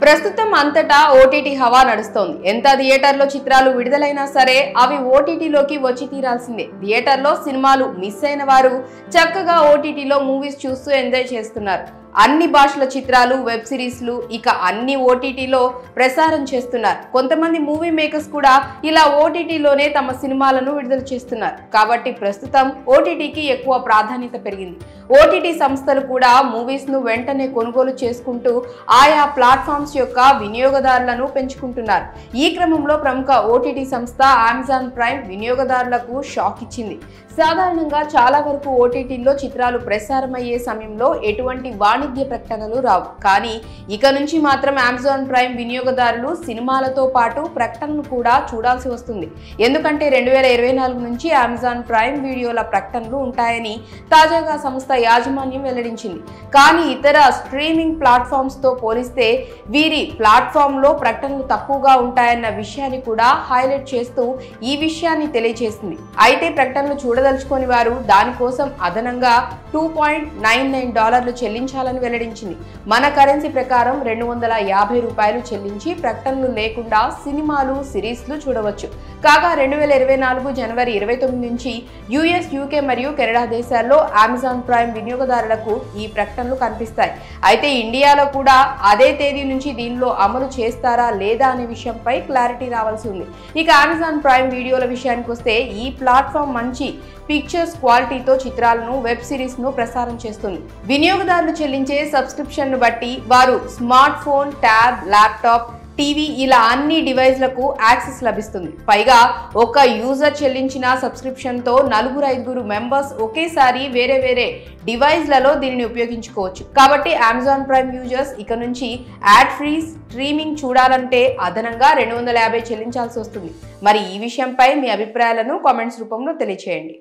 ప్రస్తుతం అంతటా ఓటీటీ హవా నడుస్తోంది. ఎంత థియేటర్లో చిత్రాలు విడుదలైనా సరే అవి ఓటీటీలోకి వచ్చి తీరాల్సిందే. థియేటర్లో సినిమాలు మిస్ అయిన వారు చక్కగా ఓటీటీలో మూవీస్ చూస్తూ ఎంజాయ్ చేస్తున్నారు. అన్ని భాషల చిత్రాలు, వెబ్ సిరీస్లు ఇక అన్ని ఓటీటీలో ప్రసారం చేస్తున్నారు. కొంతమంది మూవీ మేకర్స్ కూడా ఇలా ఓటీటీలోనే తమ సినిమాలను విడుదల చేస్తున్నారు. కాబట్టి ప్రస్తుతం ఓటీటీకి ఎక్కువ ప్రాధాన్యత పెరిగింది. ఓటీటీ సంస్థలు కూడా మూవీస్ ను వెంటనే కొనుగోలు చేసుకుంటూ ఆయా ప్లాట్ఫామ్స్ యొక్క వినియోగదారులను పెంచుకుంటున్నారు. ఈ క్రమంలో ప్రముఖ ఓటీటీ సంస్థ అమెజాన్ ప్రైమ్ వినియోగదారులకు షాక్ ఇచ్చింది. సాధారణంగా చాలా వరకు ఓటీటీల్లో చిత్రాలు ప్రసారమయ్యే సమయంలో ఎటువంటి వాణిజ్య ప్రకటనలు రావు. కానీ ఇక నుంచి మాత్రం అమెజాన్ ప్రైమ్ వినియోగదారులు సినిమాలతో పాటు ప్రకటనలు కూడా చూడాల్సి వస్తుంది. ఎందుకంటే 2024 నుంచి అమెజాన్ ప్రైమ్ వీడియోల ప్రకటనలు ఉంటాయని తాజాగా సంస్థ యాజమాన్యం వెల్లడించింది. కానీ ఇతర స్ట్రీమింగ్ ప్లాట్ఫామ్స్ తో పోలిస్తే వీరి ప్లాట్ఫామ్ లో ప్రకటనలు తక్కువగా ఉంటాయన్న విషయాన్ని కూడా హైలైట్ చేస్తూ ఈ విషయాన్ని తెలియజేసింది. అయితే ప్రకటనలు చూడదలుచుకొని వారు దానికోసం అదనంగా $2.99 చెల్లించాలని వెల్లడించింది. మన కరెన్సీ ప్రకారం $250 చెల్లించి ప్రకటనలు లేకుండా సినిమాలు, సిరీస్లు చూడవచ్చు. కాగా 2024 జనవరి 29 నుంచి యుఎస్, యూకే మరియు కెనడా దేశాల్లో అమెజాన్ ప్రైమ్ వినియోగదారులకు ఈ ప్రకటనలు కనిపిస్తాయి. అయితే ఇండియాలో కూడా అదే తేదీ నుంచి దీనిలో అమలు చేస్తారా లేదా అనే విషయంపై క్లారిటీ రావాల్సి ఉంది. ఇక అమెజాన్ ప్రైమ్ వీడియోల విషయానికి వస్తే ఈ ప్లాట్ఫామ్ మంచి పిక్చర్స్ క్వాలిటీతో చిత్రాలను, వెబ్ సిరీస్ ను ప్రసారం చేస్తుంది. వినియోగదారులు చెల్లించే సబ్స్క్రిప్షన్ ను బట్టి వారు smart phone, tab, laptop, TV ఇలా అన్ని డివైస్లకు యాక్సెస్ లభిస్తుంది. పైగా ఒక యూజర్ చెల్లించిన సబ్స్క్రిప్షన్ తో 4-5 మెంబర్స్ ఒకేసారి వేరే డివైస్లలో దీనిని ఉపయోగించుకోవచ్చు. కాబట్టి అమెజాన్ ప్రైమ్ యూజర్స్ ఇక నుంచి యాడ్ ఫ్రీ స్ట్రీమింగ్ చూడాలంటే అదనంగా $250 చెల్లించాల్సి వస్తుంది. మరి ఈ విషయంపై మీ అభిప్రాయాలను కామెంట్స్ రూపంలో తెలియచేయండి.